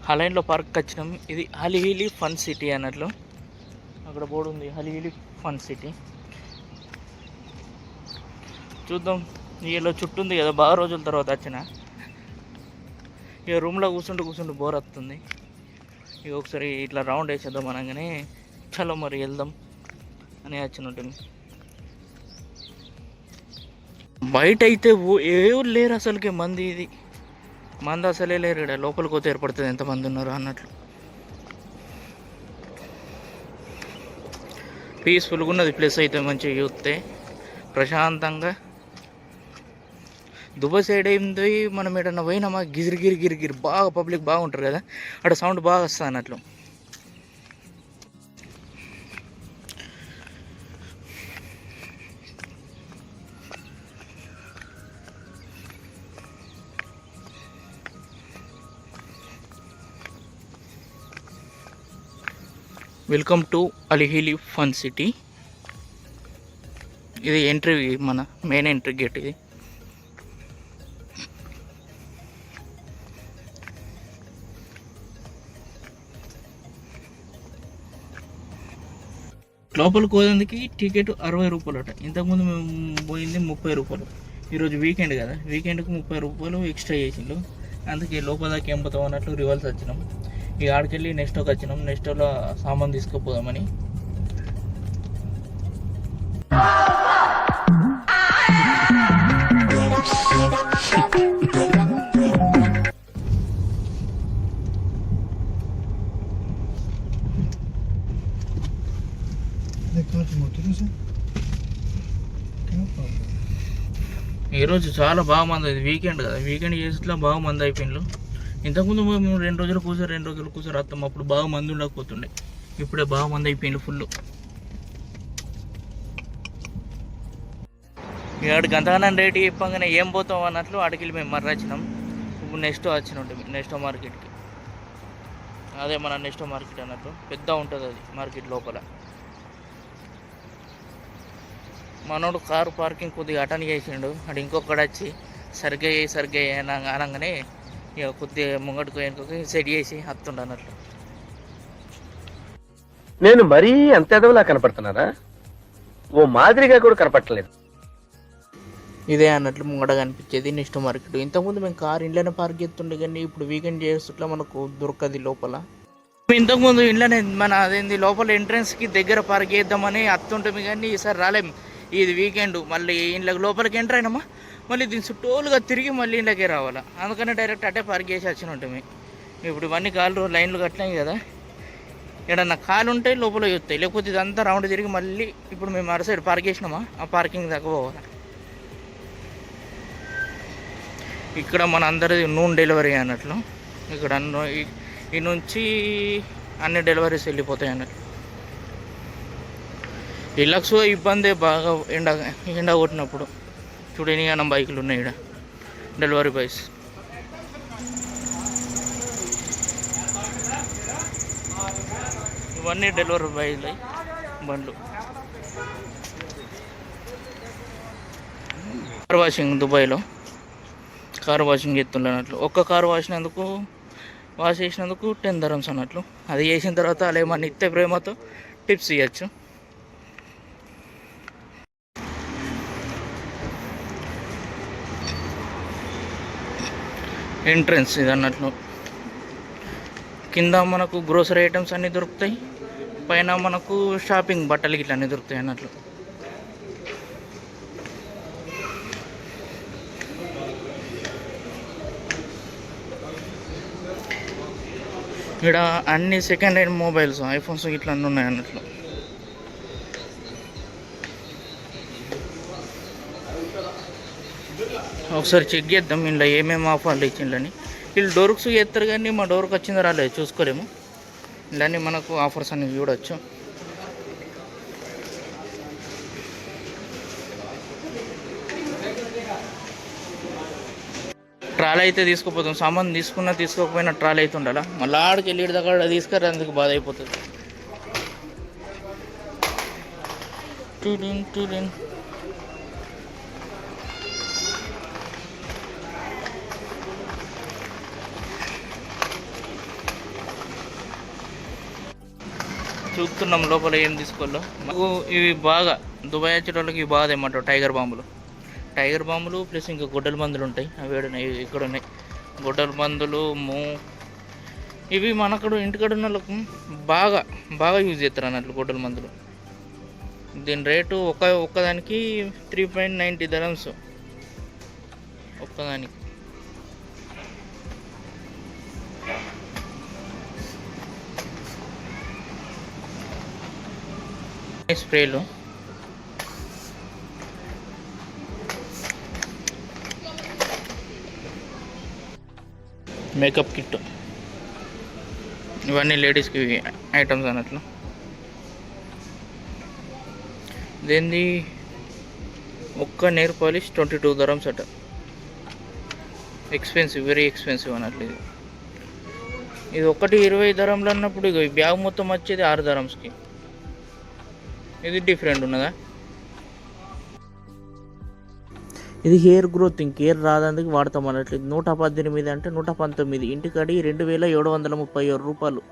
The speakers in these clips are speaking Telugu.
హలైన్లో పార్క్ వచ్చినాం. ఇది అలిహిలి ఫన్ సిటీ అన్నట్లు. అక్కడ బోర్డు ఉంది, అలిహిలి ఫన్ సిటీ. చూద్దాం. వీళ్ళు చుట్టూ ఉంది కదా, బాగా రోజుల తర్వాత వచ్చిన. ఇక రూమ్లో కూర్చుంటూ బోర్ వస్తుంది. ఇక ఒకసారి ఇట్లా రౌండ్ వేసేద్దాం అనగానే చలో మరి వెళ్దాం అని వచ్చినట్టుంది. బయట అయితే ఎవరు లేరు అసలుకి, మంది అసలే లేరు. ఇక్కడ లోపలికి పోతే ఏర్పడుతుంది ఎంతమంది ఉన్నారు అన్నట్లు. పీస్ఫుల్గా ఉన్నది ప్లేస్ అయితే, మంచిగా చూస్తే ప్రశాంతంగా. దుబాయ్ సైడ్ అయింది, మనం ఏదన్నా పోయినామా గిరిగిరి బాగా పబ్లిక్ బాగుంటారు కదా, అక్కడ సౌండ్ బాగా వస్తుంది అన్నట్లు. వెల్కమ్ టు అలిహిలి ఫన్ సిటీ. ఇది ఎంట్రీ, మన మెయిన్ ఎంట్రీ గేట్ ఇది. లోపలికి పోయేందుకు టికెట్ 60 రూపాయలు అట. ఇంతకుముందు మేము పోయింది 30 రూపాయలు. ఈరోజు వీకెండ్ కదా, వీకెండ్కి 30 రూపాయలు ఎక్స్ట్రా చేసిండు. అందుకే లోపల దాకా ఏం పోతాం అన్నట్లు రివర్స్ వచ్చినాం. ఇక ఆడికెళ్ళి నెక్స్ట్ ఒక వచ్చినాం. నెక్స్ట్ లో సామాన్ తీసుకుపోదామని. ఈరోజు చాలా బాగా మంది, అది వీకెండ్ కదా, వీకెండ్ చేసేట్లా బాగా మంది అయిపోయిండ్రు. ఇంతకుముందు మేము 2 రోజులు కూర్చొని వస్తాం, అప్పుడు బాగా మంది ఉండకపోతుండే. ఇప్పుడే బాగా మంది అయిపోయిండ్రు ఫుల్. ఇక్కడికి అంతగానం రేటు చెప్పగానే ఏం పోతాం అన్నట్లు అడిగిలి మేము మర్ర వచ్చినాం. ఇప్పుడు నెక్స్ట్ వచ్చినట్టు నెక్స్ట్ మార్కెట్కి. అదే మన నెక్స్ట్ మార్కెట్ అన్నట్టు పెద్ద ఉంటుంది అది మార్కెట్ లోపల. మనోడు కారు పార్కింగ్ కొద్దిగా అటెండ్ చేసిండు. అటు ఇంకొకటి వచ్చి సరిగ్గా అనగానే ఇక కొద్దిగా ముంగట్టుకు వెనుకకి సెట్ చేసి వస్తుండ అన్నట్లు. నేను మరీ అంత ఎదవలా కనపడుతున్నారా? ఓ మాదిరిగా కూడా కనపడలేదు. ఇదే అన్నట్లు ముంగట కనిపించేది నెక్స్ట్ మార్కెట్. ఇంతకుముందు మేము కారు ఇంట్లోనే పార్క్ చేస్తుండే, కానీ ఇప్పుడు వీకెండ్ చేస్తుట్లా మనకు దొరకది లోపల. ఇంతకుముందు ఇంట్లోనే మన అదేంది లోపల ఎంట్రన్స్కి దగ్గర పార్క్ చేద్దామని వస్తుంటాము, కానీ ఈసారి రాలేము. ఇది వీకెండ్, మళ్ళీ ఇంట్లోకి లోపలికి ఎంటర్ అయినామా మళ్ళీ దీని చుట్టూలుగా తిరిగి మళ్ళీ ఇంట్లోకే రావాలా. అందుకని డైరెక్ట్ అటే పార్క్ చేసి వచ్చిన ఉంటాము. ఇప్పుడు ఇవన్నీ కాళ్ళు లైన్లు కట్టినాయి కదా, ఏడన్నా కాలు ఉంటాయి లోపల చూస్తాయి, లేకపోతే ఇదంతా రౌండ్ తిరిగి మళ్ళీ ఇప్పుడు మేము అటు సైడ్ పార్క్ చేసినామా ఆ పార్కింగ్ దాకా పోవాలి. ఇక్కడ మన అందరిది నూనె డెలివరీ అన్నట్లు. ఇక్కడ ఈ నుంచి అన్ని డెలివరీస్ వెళ్ళిపోతాయి అన్నట్లు. ఇళ్ళకు ఇబ్బంది బాగా ఎండ కొట్టినప్పుడు. చూడని అన్న బైకులు ఉన్నాయి ఇక్కడ, డెలివరీ బాయ్స్. ఇవన్నీ డెలివరీ బాయ్స్ బండ్లు. కార్ వాషింగ్ దుబాయ్లో కార్ వాషింగ్ చేస్తున్నట్లు. ఒక్క కారు వాష్ చేసినందుకు 10 dirhams అన్నట్లు. అది చేసిన తర్వాత అలా ఏమన్నా ఇస్తే ప్రేమతో టిప్స్ ఇవ్వచ్చు. ఎంట్రన్స్ ఇది అన్నట్లు. కింద మనకు గ్రోసరీ ఐటమ్స్ అన్నీ దొరుకుతాయి, పైన మనకు షాపింగ్ బట్టలు గిట్ల అన్నీ దొరుకుతాయి అన్నట్లు. ఇక్కడ అన్ని సెకండ్ హ్యాండ్ మొబైల్స్, ఐఫోన్స్ ఇట్లా అన్నీ ఉన్నాయి అన్నట్లు. ఒకసారి చెక్ చేద్దాం ఇంట్లో ఏమేమి ఆఫర్లు ఇచ్చిండ్లని. వీళ్ళు డోర్క్స్ చేస్తారు కానీ మా డోర్కి వచ్చిందో రాలేదు చూసుకోలేము. ఇలానే మనకు ఆఫర్స్ అన్ని చూడవచ్చు. ట్రాలీ అయితే తీసుకుపోతాం, సామాన్ తీసుకున్నా తీసుకోకపోయినా ట్రాలీ అయితే ఉండాలా. మళ్ళీ ఆడికి వెళ్ళి దగ్గర తీసుకురా, అందుకు బాధ అయిపోతుంది. చూస్తున్నాం లోపల ఏం తీసుకోవాలో. మాకు ఇవి బాగా దుబాయ్ వచ్చే వాళ్ళకి ఇవి బాగా తెమ్మంటారు. టైగర్ బాంబులు ప్లస్ ఇంకా గొడ్డల మందులు ఉంటాయి. అవి ఉన్నాయి, ఇక్కడ ఉన్నాయి గొడ్డల మందులు. ఇవి మనకడు ఇంటికాడ ఉన్న వాళ్ళకు బాగా బాగా యూజ్ చేస్తారు అన్నట్లు గొడ్డల మందులు. దీని రేటు ఒక్కదానికి 3.90 dirhams ఒక్కదానికి. స్ప్రేలు, మేకప్ కిట్, ఇవన్నీ లేడీస్కి ఐటమ్స్ అన్నట్లు. దీన్ని ఒక్క నెయిల్ పాలిష్ 22 dirhams అట. ఎక్స్పెన్సివ్, వెరీ ఎక్స్పెన్సివ్ అన్నట్లు. ఇది ఒకటి 20 dirhams అన్నప్పుడు ఇక ఈ బ్యాగ్ మొత్తం వచ్చేది 6 dirhamsకి. ఇది డిఫరెంట్ ఉన్నదా? ఇది హెయిర్ గ్రోత్, హెయిర్ రాదందుకు వాడతాం అన్నట్లు. 118 అంటే 119, ఇంటికాడి 2737 రూపాయలు.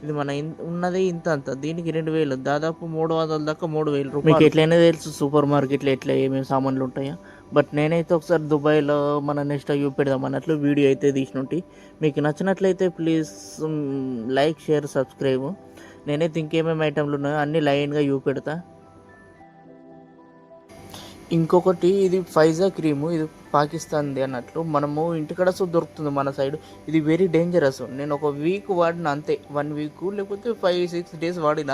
ఇది మన ఉన్నది ఇంత అంత, దీనికి 2000, దాదాపు 300 దాకా 3000 రూపాయలు. మీకు ఎట్లయినా తెలుసు సూపర్ మార్కెట్లో ఎట్లా ఏమేమి సామాన్లు ఉంటాయో. బట్ నేనైతే ఒకసారి దుబాయ్లో మన నెక్స్ట్ పెడదాం అన్నట్లు వీడియో అయితే తీసినట్టు. మీకు నచ్చినట్లయితే ప్లీజ్ లైక్, షేర్, సబ్స్క్రైబ్. నేనైతే ఇంకేమేమి ఐటెంలు ఉన్నాయో అన్నీ లైన్గా పెడతా. ఇంకొకటి, ఇది ఫైజా క్రీము, ఇది పాకిస్తాన్ది అన్నట్లు. మనము ఇంటికాడ దొరుకుతుంది మన సైడ్. ఇది వెరీ డేంజరస్. నేను ఒక వీక్ వాడిన అంతే, 1 week లేకపోతే 5-6 days వాడిన.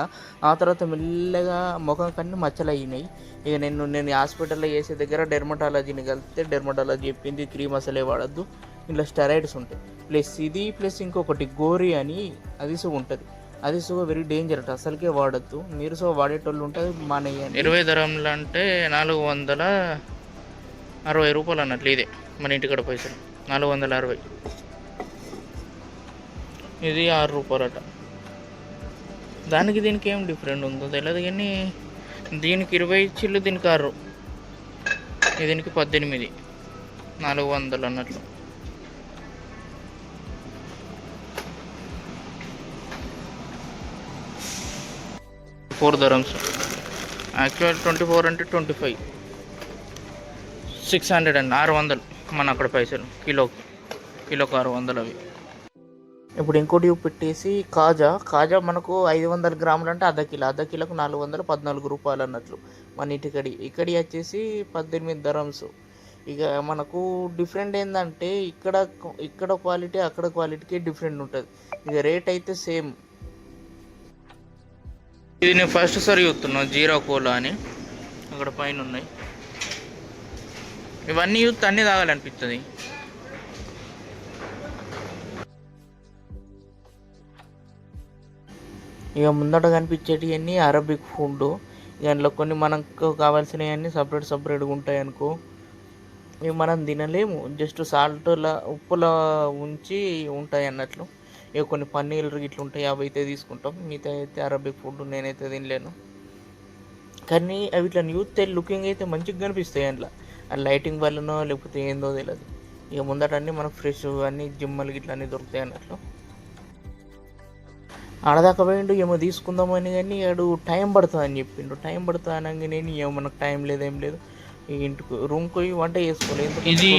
ఆ తర్వాత మెల్లగా ముఖం కన్నీ మచ్చలు అయినాయి. ఇక నేను హాస్పిటల్లో చేసే దగ్గర డెర్మటాలజీని కలిపితే డెర్మటాలజీ చెప్పింది క్రీమ్ అసలే వాడద్దు, ఇంట్లో స్టెరాయిడ్స్ ఉంటాయి. ప్లస్ ఇంకొకటి గోరి అని అది ఉంటుంది. అది వెరీ డేంజర్ అట, అసలుకే వాడద్దు. మీరు వాడేటోళ్ళు ఉంటుంది మానేయండి. 20 dirhams అంటే 460 రూపాయలు అన్నట్లు. ఇదే మన ఇంటికాడ పైసలు 460. ఇది 6 రూపాయలు అట. దానికి దీనికి ఏం డిఫరెంట్ ఉందో తెలియదు కానీ దీనికి 20 ఇచ్చిళ్ళు, దీనికి 6, దీనికి 18, 400 అన్నట్లు. 4 dirhams. యాక్చువల్ 24 అంటే 25, 600 అండి, 600 మన అక్కడ పైసలు. కిలోకి 600 అవి. ఇప్పుడు ఇంకోటి పెట్టేసి కాజా మనకు 500 grams అంటే అర్ధ కిలోకు 414 రూపాయలు అన్నట్లు. మన ఇక్కడి వచ్చేసి 18 dirhams. ఇక మనకు డిఫరెంట్ ఏంటంటే ఇక్కడ క్వాలిటీ అక్కడ క్వాలిటీకి డిఫరెంట్ ఉంటుంది. ఇక రేట్ అయితే సేమ్. ఇది నేను ఫస్ట్ సారి చూస్తున్నా, జీరా కోలా అని అక్కడ పైన ఉన్నాయి. ఇవన్నీ చూస్తే అన్నీ తాగాలనిపిస్తుంది. ఇక ముందట కనిపించేటివి అన్నీ అరబిక్ ఫుడ్. దాంట్లో కొన్ని మనకు కావాల్సినవి సపరేట్గా ఉంటాయి అనుకో. ఇవి మనం తినలేము, జస్ట్ సాల్ట్లా ఉప్పులా ఉంచి ఉంటాయి అన్నట్లు. ఇక కొన్ని పన్నీళ్ళు ఇట్లా ఉంటాయి, అవి అయితే తీసుకుంటాం. మిగతా అయితే అరబిక్ ఫుడ్ నేనైతే తినలేను. కానీ అవి ఇట్లా చూస్తే లుకింగ్ అయితే మంచిగా కనిపిస్తాయి. అందులో ఆ లైటింగ్ వల్లనో లేకపోతే ఏందో తెలియదు. ఇక ముందట అన్నీ మనకు ఫ్రెష్ అన్నీ జిమ్మలు ఇట్లా అన్నీ దొరుకుతాయి అన్నట్లు. ఆడదాకా పోయిండు ఏమో తీసుకుందామని, కానీ వాడు టైం పడుతుంది అని చెప్పిండు. టైం పడుతుంది అనగా నేను ఏమో మనకు టైం లేదేం లేదు. ఇంటికి రూమ్కి పోయి వంట చేసుకోలేదు. ఇది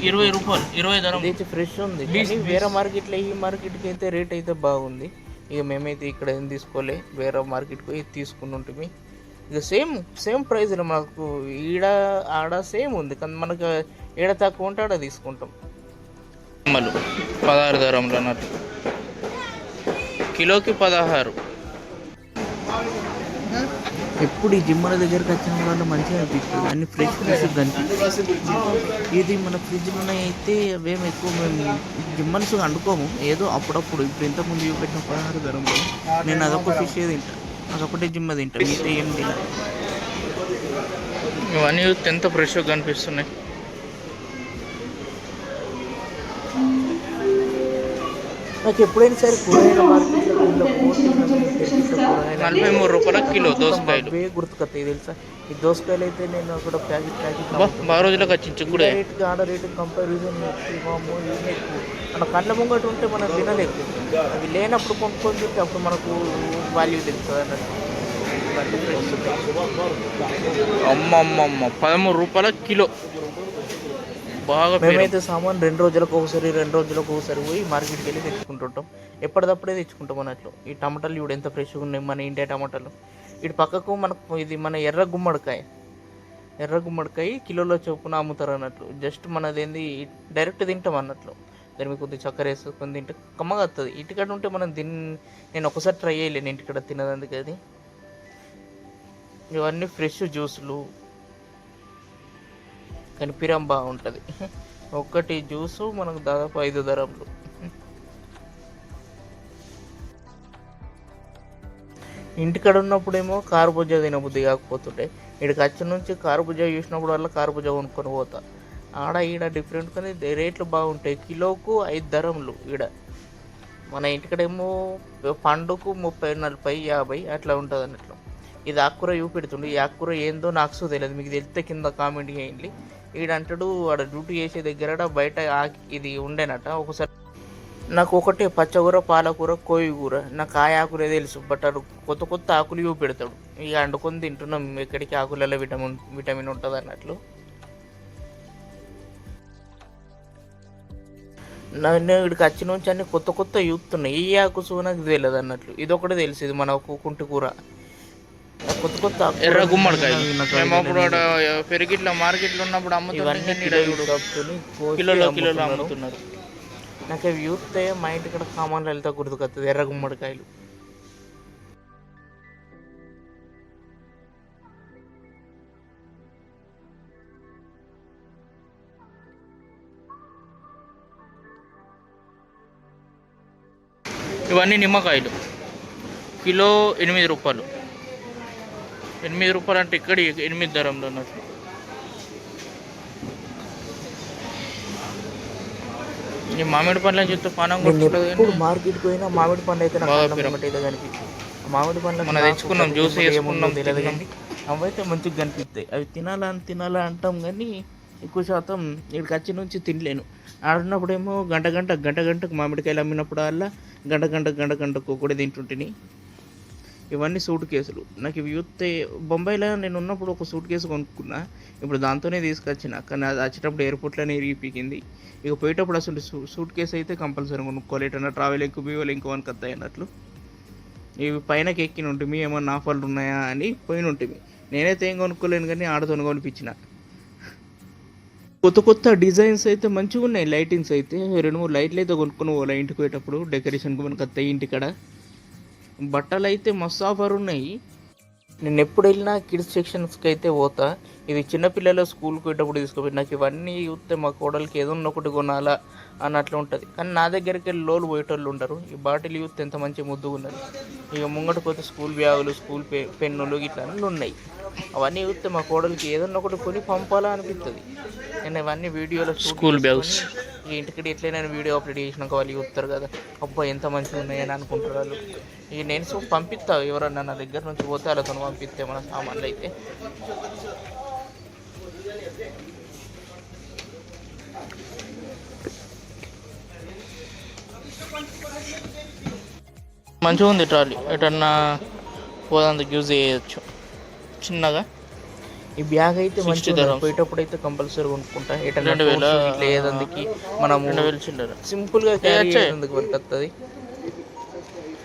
20 రూపాయలు, 20 dirhams. ఇదైతే ఫ్రెష్ ఉంది. వేరే మార్కెట్లో ఈ మార్కెట్కి అయితే రేట్ అయితే బాగుంది. ఇక మేమైతే ఇక్కడ ఏం తీసుకోలే, వేరే మార్కెట్కి పోయి తీసుకుని ఉంటుంది. ఇక సేమ్ ప్రైస్ మనకు ఆడ సేమ్ ఉంది, కానీ మనకు ఏడ తక్కువ ఉంటే ఆడ తీసుకుంటాం. 16 dirhams అన్నట్టు, కిలోకి 16. ఎప్పుడు ఈ జిమ్మల దగ్గరికి వచ్చిన వాళ్ళు మంచిగా అనిపిస్తుంది, అన్ని ఫ్రెష్ కనిపిస్తుంది. ఇది మన ఫ్రిడ్జ్లో అయితే అవేమి ఎక్కువ మేము జిమ్మల్స్ వండుకోము, ఏదో అప్పుడప్పుడు. ఇప్పుడు ఇంతకుముందు చూపెట్టిన 16 dirhams నేను అదొక ఫిష్ తింటా, అదొకటే జిమ్మ తింటా, మిగతా ఏం తిన. ఇవన్నీ ఎంత ఫ్రెష్గా కనిపిస్తున్నాయి. నాకు ఎప్పుడైనా సరే కూరగాయల మార్కెట్లో ఇంట్లో పోతే నాకు ఈ పెద్ద కూరగాయలు 43 రూపాయల కిలో మొత్తం దోసకాయలు. అవే గుర్తుకొస్తాయి తెలుసా. ఈ దోసకాయలు అయితే నేను అక్కడ ప్యాకెట్ అబ్బా అమ్ముతుంటే బాగా రోజులకు వచ్చింది ఈడ చిక్కుడే. రేటుకి ఆడ రేటుకి కంపారిజన్ వామ్మో ఈయన ఎక్కువ. మన కళ్ళ ముంగట ఉంటే మనం తినలేము, అవి లేనప్పుడు కొనుక్కొని తింటే అప్పుడు మనకు వాల్యూ తెలుస్తుంది అన్నట్టు. ఇవన్నీ ఫ్రెష్ ఉంటాయి. అమ్మమ్మమ్మ 13 రూపాయల కిలో. బాగా పేరు. మేమైతే సామాన్ 2 రోజులకు ఒకసారి పోయి మార్కెట్కి వెళ్ళి తెచ్చుకుంటుంటాం. ఎప్పటిదప్పుడే తెచ్చుకుంటాం అన్నట్లు. ఈ టమాటాలు ఇప్పుడు ఎంత ఫ్రెష్గా ఉన్నాయి మన ఇండియా టమాటాలు. ఇటు పక్కకు మనకు ఇది మన ఎర్ర గుమ్మడికాయ కిలోలో చొప్పున అమ్ముతారు అన్నట్లు. జస్ట్ మనదేంది డైరెక్ట్ తింటాం అన్నట్లు. దాని మీద కొద్దిగా చక్కెర వేసుకొని తింటే కమ్మగా వస్తుంది. ఇంటికాడ ఉంటే మనం నేను ఒకసారి ట్రై చేయలేను ఇంటికాడ తినదందుకు. అది ఇవన్నీ ఫ్రెష్ జ్యూసులు కానీ పిరం బాగుంటుంది. ఒక్కటి జ్యూసు మనకు దాదాపు 5 ధరలు. ఇంటికాడ ఉన్నప్పుడేమో కారబుజ్జ తినబుద్ధి కాకపోతుంటే ఇక్కడికి వచ్చి నుంచి కారబుజ్జ చూసినప్పుడు వల్ల కారబుజ్జ కొనుక్కొని పోతా. ఆడ ఈడ డిఫరెంట్ కానీ రేట్లు బాగుంటాయి. కిలోకు 5 ధరలు ఈడ. మన ఇంటికాడేమో పండుకు 30, 40, 50 అట్లా ఉంటుంది అన్నట్లు. ఇది ఆకుకూర చూపెడుతుండే. ఈ ఆకుకూర ఏందో నాకు తెలియదు, మీకు తెలిస్తే కింద కామెంట్ చేయండి. ఈడంటాడు ఆడ డ్యూటీ చేసే దగ్గర బయట ఇది ఉండేనట. ఒకసారి నాకు ఒకటే పచ్చకూర, పాలకూర, కోయిగూర, నాకు ఆ ఆకులే తెలుసు. బట్ అడు కొత్త ఆకులు చూపెడతాడు. ఇక వండుకొని తింటున్నాం. ఎక్కడికి ఆకులలో విటమిన్ ఉంటుంది అన్నట్లు. నన్ను ఇక్కడికి వచ్చి నుంచి అన్ని కొత్త చూస్తున్నాయి. ఈ ఆకు నాకు తెలియదు అన్నట్లు. ఇది ఒకటి తెలుసు, ఇది మన కుంటి కూర. కొత్త ఎర్ర గుమ్మడికాయలు మేము అప్పుడు పెరిగిట్ల మార్కెట్లో ఉన్నప్పుడు ఇవన్నీ కిలోలో అమ్ముతున్నారు. నాకు అవి చూస్తే మా ఇంటి ఇక్కడ సామాన్లు వెళ్తా గుర్తుకొస్తుంది. ఎర్ర గుమ్మడికాయలు ఇవన్నీ నిమ్మకాయలు కిలో 8 రూపాయలు. 8 రూపాయలు అంటే ఇక్కడ 8 ధరంలో ఉన్నట్టు. ఈ మామిడి పండ్ల చూస్తే పానం ఎప్పుడు మార్కెట్కి పోయినా మామిడి పండు అయితే నాకు అయితే కనిపించింది. మామిడి పండ్లు మనం తెచ్చుకున్నాం, జ్యూస్ వేసుకున్నాం, తెలియదు కానీ అవైతే మంచిగా కనిపిస్తాయి. అవి తినాలా అంటాం కానీ ఎక్కువ శాతం ఇక్కడికి వచ్చి నుంచి తినలేను. ఆడున్నప్పుడేమో గంటకు మామిడికాయలు అమ్మినప్పుడు అలా గంటకు కూడా తింటుంటిని. ఇవన్నీ సూట్ కేసులు. నాకు ఇవి చూస్తే బొంబాయిలో నేను ఉన్నప్పుడు ఒక సూట్ కేసు కొనుక్కున్నా. ఇప్పుడు దాంతోనే తీసుకొచ్చిన, కానీ అది వచ్చేటప్పుడు ఎయిర్పోర్ట్లోనే ఇరిగిపోయింది. ఇక పోయేటప్పుడు అసలు సూట్ కేసు అయితే కంపల్సరీ కొనుక్కోవాలి. ఎటన్నా ట్రావెల్ ఎక్కువ బీవలు ఇంకో వస్తాయి అన్నట్లు. ఇవి పైనకి ఎక్కిన ఉంటుంది, ఏమన్నా ఆఫర్లు ఉన్నాయా అని పోయిన ఉంటుంది. నేనైతే ఏం కొనుక్కోలేను కానీ ఆడతో కొనిపించిన. కొత్త డిజైన్స్ అయితే మంచిగా ఉన్నాయి. లైటింగ్స్ అయితే 2-3 లైట్లు అయితే కొనుక్కొని పోలే ఇంటికి పోయేటప్పుడు డెకరేషన్కి మనకు వస్తాయి ఇంటికాడ. బట్టలు అయితే మస్తు ఆఫర్ ఉన్నాయి. నేను ఎప్పుడు వెళ్ళినా కిడ్స్ సెక్షన్స్కి అయితే పోతా. ఇది చిన్నపిల్లలు స్కూల్కి పోయేటప్పుడు తీసుకుపోయి నాకు ఇవన్నీ చూస్తే మా కోడలికి ఏదన్నా ఒకటి కొనాలా అన్నట్లు ఉంటుంది. కానీ నా దగ్గరికి వెళ్ళి లోలు పోయేటోళ్ళు ఉండరు. ఈ బాటిల్ చూస్తే ఎంత మంచి ముద్దుగా ఉన్నది. ఇక ముంగట పోతే స్కూల్ బ్యాగులు, స్కూల్ పెన్నులు ఇట్లా అన్నీ ఉన్నాయి. అవన్నీ చూస్తే మా కోడలికి ఏదన్నా ఒకటి కొని పంపాలా అనిపిస్తుంది. నేను ఇవన్నీ వీడియోలో స్కూల్ బ్యాగ్స్ ఇంటికి ఎట్లయినా వీడియో అప్లోడ్ చేసినాక వాళ్ళు చూస్తారు కదా, అబ్బా ఎంత మంచిగా ఉన్నాయని అనుకుంటారు వాళ్ళు. ఇక నేను పంపిస్తా, ఎవరన్నా నా దగ్గర నుంచి పోతే వాళ్ళతో పంపిస్తే మన సామాన్లు అయితే. మంచిగా ఉంది ట్రాలీ. ఎటన్నా పోదందుకు యూజ్ చేయొచ్చు చిన్నగా. ఈ బ్యాగ్ అయితే మంచిగా పోయేటప్పుడు అయితే కంపల్సరీ కొనుక్కుంటా. ఇట్లా ఏదందుకు మనం సింపుల్గా క్యారీ చేసేందుకు వస్తుంది.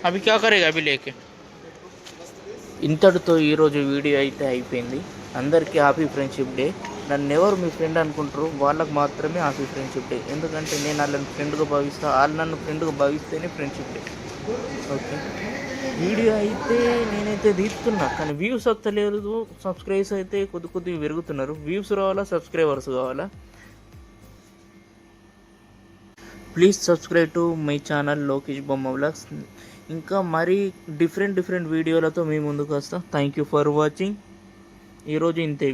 అవి క్యా కరేగా అవి లేకే. ఇంతటితో ఈరోజు వీడియో అయితే అయిపోయింది. అందరికీ హ్యాపీ ఫ్రెండ్షిప్ డే. నన్ను ఎవరు మీ ఫ్రెండ్ అనుకుంటారు వాళ్ళకి మాత్రమే హ్యాపీ ఫ్రెండ్షిప్ డే. ఎందుకంటే నేను వాళ్ళని ఫ్రెండ్గా భావిస్తాను, వాళ్ళు నన్ను ఫ్రెండ్గా భావిస్తేనే ఫ్రెండ్షిప్ డే. ఓకే, వీడియో అయితే నేనైతే తీస్తున్నా కానీ వ్యూస్ వస్తలేదు. సబ్స్క్రైబర్స్ అయితే కొద్దిగా పెరుగుతున్నారు. వ్యూస్ రావాలా, సబ్స్క్రైబర్స్ కావాలా? Please subscribe to my channel Lokesh బొమ్మ వ్లాగ్స్. ఇంకా మరీ డిఫరెంట్ వీడియోలతో మీ ముందుకు వస్తా. Thank you for watching. ఈరోజు ఇంతే.